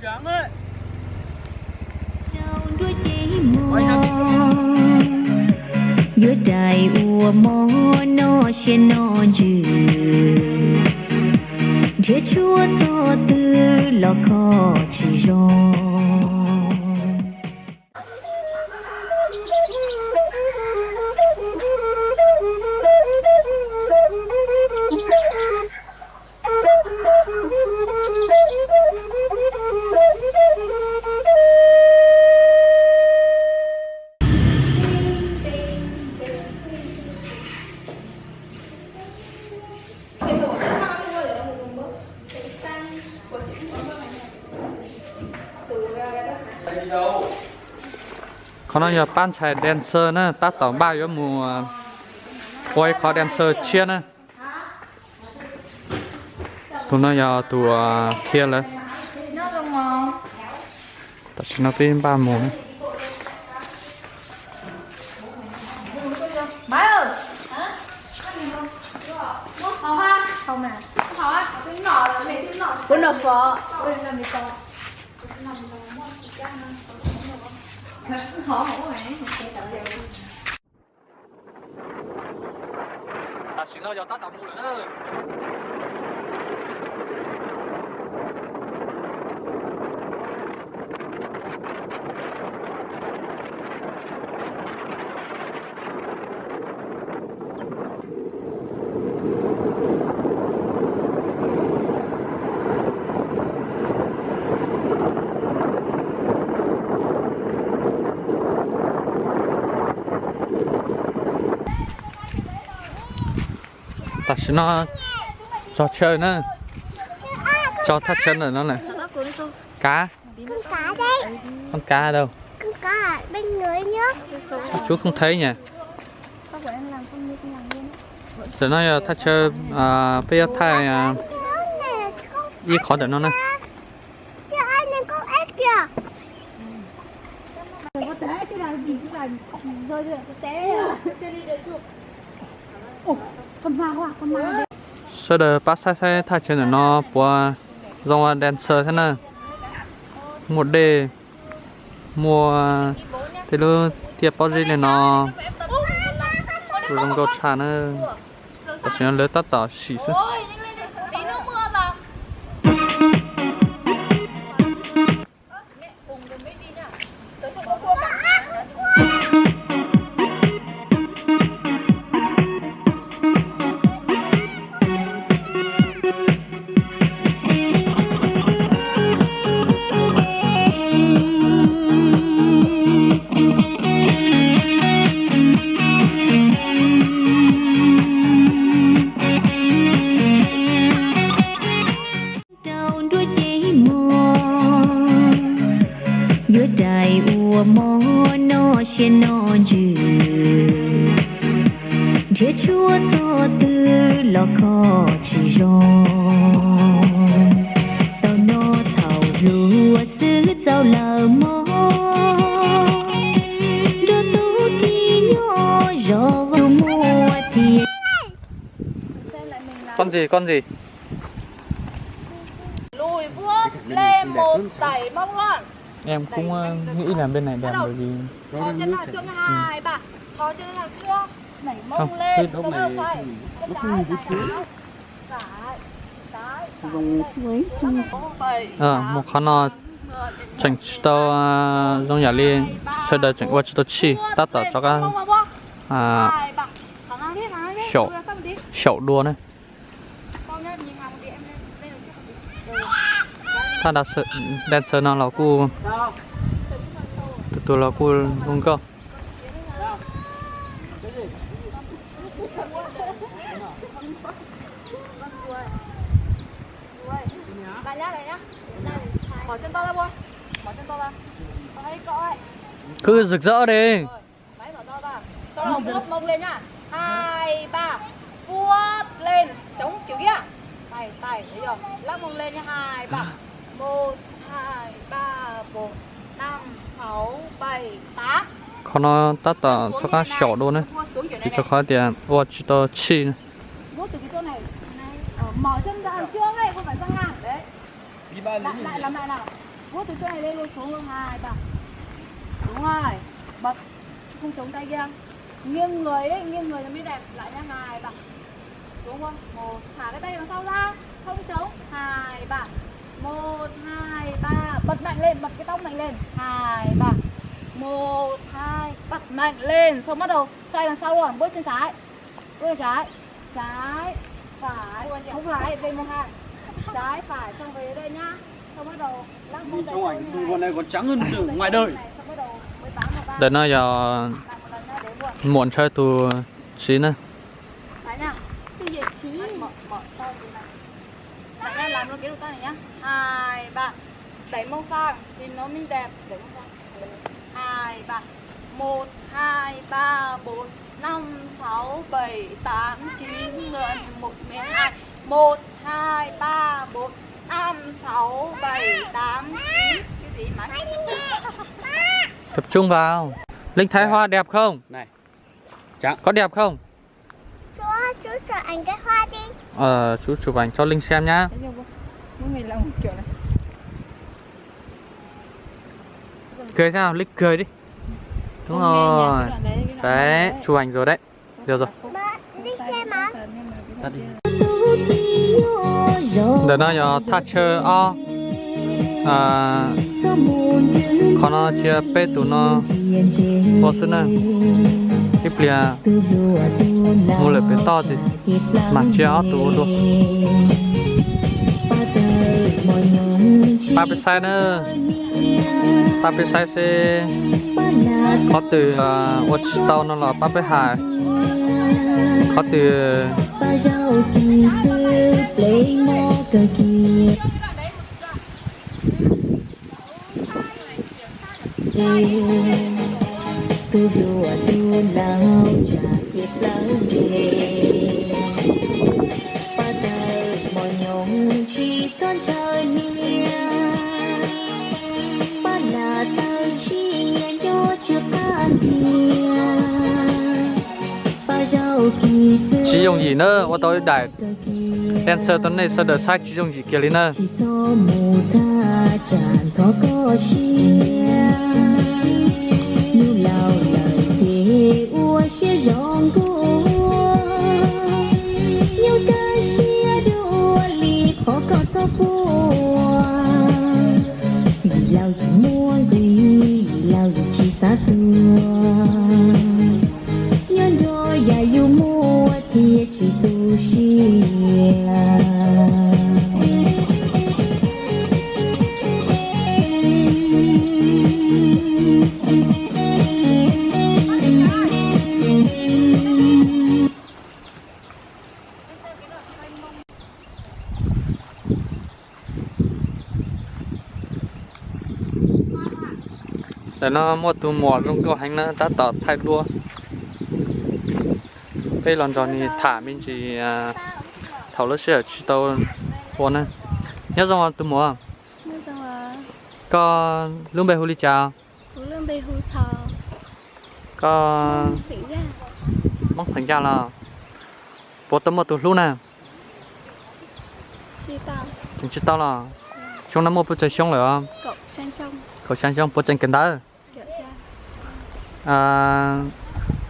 Trắng ơi. Giữa trời ùa mò nó xe nó dư Thế chúa cho tư lo khó chỉ rõ Còn nó giờ ban chạy dancer nữa, ta tổng bao nhiêu mùa quay khó dancer chia nữa. Tụi nó giờ tụi kia lên. Ta chỉ nó tin ba mùa. Bái ơi. Hả? Hào ha? Không nè. Hào á? Cái nọ là mẹ cái nọ. Cái nọ vợ. Ôi là mẹ to. Ta chỉ nó giờ ta tạm mua nữa. Ta chỉ nó cho chơi nữa, cho thắt chân rồi nó này. Cá. Con cá đây. Con cá đâu? Con cá ở bên người nhá. Sao chú không thấy nhỉ? Để nó thắt chơi bây giờ thay y khó để nó này. Kìa anh nên con ép kìa. Có té cái này gì cái này rơi rồi có té à. Chơi đi được chưa? Ồ, con ma. Sau đó bác sai thay chơi để nó qua dòng dancer thế này. Một đề mua thì lúc tiệp bao gì này nó rồi dòng đồ trà nữa. Bác sĩ nó lấy tắt tỏ xỉ thôi. Giữa trời ùa mò nó xe nó dư Thế chúa cho tư lo khó chỉ rõ Tao nó thảo lúa xứ rau lờ mò Đô tú thì nhỏ rõ vào mùa thì Con gì? Lùi vuốt lên một đẩy mông lên. Em cũng nghĩ là bên này đẹp bởi vì Thò chân nào trước 2 3. Thò chân nào trước. Đẩy mông không, lên. lúc Sống này ở phải. Chân trái trái. một con nó chỉnh tao trong nhà li sau đó chỉnh qua cho chi ta tỏ cho các shậu đua này ta đã sợ dancer nào là cô tụi là cô luôn cơ Mở chân to ra buông. Mở chân to ra. Đấy cậu ơi. cứ rực rỡ đi. Máy mở to ra. To là vuốt mông lên nhá. 2 3. Vuốt lên, chống kiểu kia. Tay thấy chưa? Lắc mông lên nhá. 2 3. 1 2 3 4 5 6 7 8. Còn nó ta tỏ cho các shậu đua này thì cho khó tiền qua cho chi Vuốt từ cái chỗ này. Mở chân ra đằng trước ấy, không phải sang ngang đấy. Lại làm lại nào. Vuốt từ chỗ này lên luôn, xuống luôn 2 3. Đúng rồi. Bật không chống tay kia. Nghiêng người ấy, nghiêng người nó mới đẹp. Lại nhá, 2 3. Xuống không? 1, thả cái tay đằng sau ra. Không chống. 2 3. 1 2 3. Bật mạnh lên, bật cái tóc mạnh lên. 2 3. 1 2, bật mạnh lên, xong bắt đầu xoay đằng sau luôn, bước chân trái. Bước chân trái. Trái, phải, không phải, về 1 2. Trái, phải, xong về đây nhá. Xong bắt đầu lắc mông tay. Trong ảnh con này còn trắng hơn ngoài đời. Để nó giờ muộn chơi tụ xí nữa. Phải nha. Cái gì chí? Mở to từ này. Phải nha, làm luôn cái động tác này nhá. 2 3. Đẩy mông sang thì nó mới đẹp. Đẩy mông sang. 2 3. 1 2 3 4 5 6 7 8 9 10 11 12. 1 2 3 4 5 6 7 8 9. Cái gì mà? Tập trung vào. Linh thấy hoa đẹp không? Này. Trắng. Có đẹp không? Chú chụp ảnh cái hoa đi. Chú chụp ảnh cho Linh xem nhá. Mỗi người làm một kiểu này. Cười sao? Linh cười đi. Đúng rồi. Đấy, chụp ảnh rồi đấy. Được rồi. Đi xem mà. Tắt đi. Để nó giờ toucher o. Còn nó chia pet tụi nó bó sân này. Cái bìa mua lại bé to thì mặc chia áo tụi luôn. Ba bé sai nữa. Ba bé sai sẽ có từ Watchtown nó là ba bé hài. Có từ tu đùa tu lao trả thiệt lao về ba đời mọi nhung chỉ con trời nia ba là tao chỉ cho chưa tan nia ba giàu kỳ chỉ dùng gì nữa? Ô tôi đại dancer tuần này sao được sai chỉ dùng gì kia lên nữa? chỉ cho mù ta tràn gió có chia như lao lời thì ua xe rong cua như cái xe đua li khó có cho cua vì lao chỉ mua gì lao chỉ ta tua nhân rồi ya yêu mua thì chỉ tu xia để nó mua từ mỏ trong câu hành nó ta tỏ thay đua bây lần rồi thì thả mình chỉ thầu lớp sữa chỉ tàu buồn này nhớ rằng từ mỏ có lương bề huli chào Lương bì hù chào. có Xỉn ra. mong thành ra là bộ tấm một tụt luôn nè Chị tao. chính chỉ tao là trong năm một bộ chơi xong rồi Cậu sang sông. cậu sang xong bộ chơi cần đá Kiểu cha.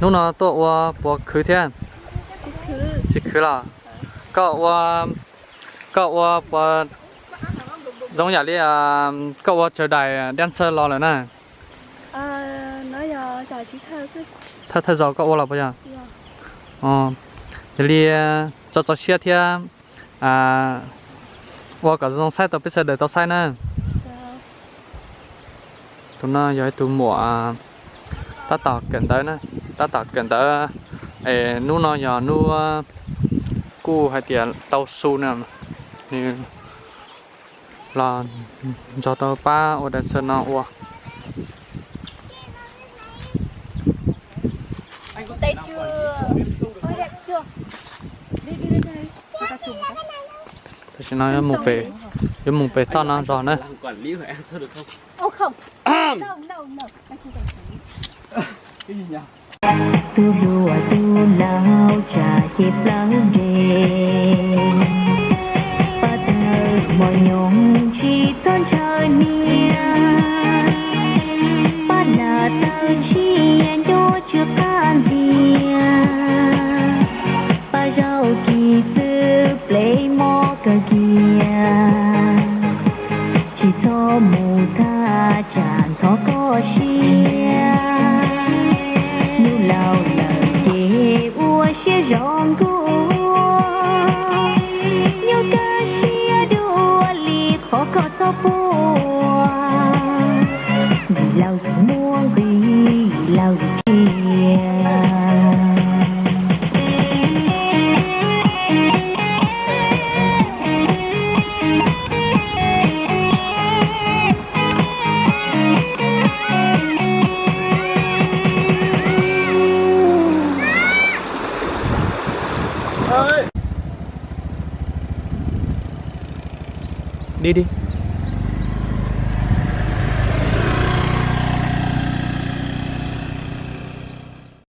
lúc nào tôi bộ khứ thế Chị cứ. chỉ khứ là cậu bộ giống như là cậu chờ đài dancer lo rồi nè Nói giờ giờ chị thơ sức. thay giờ cậu là bao giờ thì cho xe thì qua cả dòng sai tao biết sẽ để tao sai nè tụi nó giờ tụi mùa ta tạo kiện tới nè ta tạo kiện tới nu nó giờ nu cu hay tiền tàu su nè thì là cho tao ba ở đây sơn nào qua Tây chưa? Ôi đẹp chưa? Đi đây. Người ta chụp cái. thì sẽ nói một bể to nó rồi nè Làm quản lý của em sao được không? Ô không. No. Anh không cần. Cái gì nhỉ? tu đùa tu lao trà chip lao về ba tờ mọi nhung chỉ tôn chờ nia ba là tờ chi anh cho chưa can dia ba rau kỳ sư play mò cờ kia chỉ cho mù tha tràn gió có xia như lao lời chế ua xia rong cua như ca xia đua li khó có cho bùa vì lao dù mua vì lao dù chia Đi đi.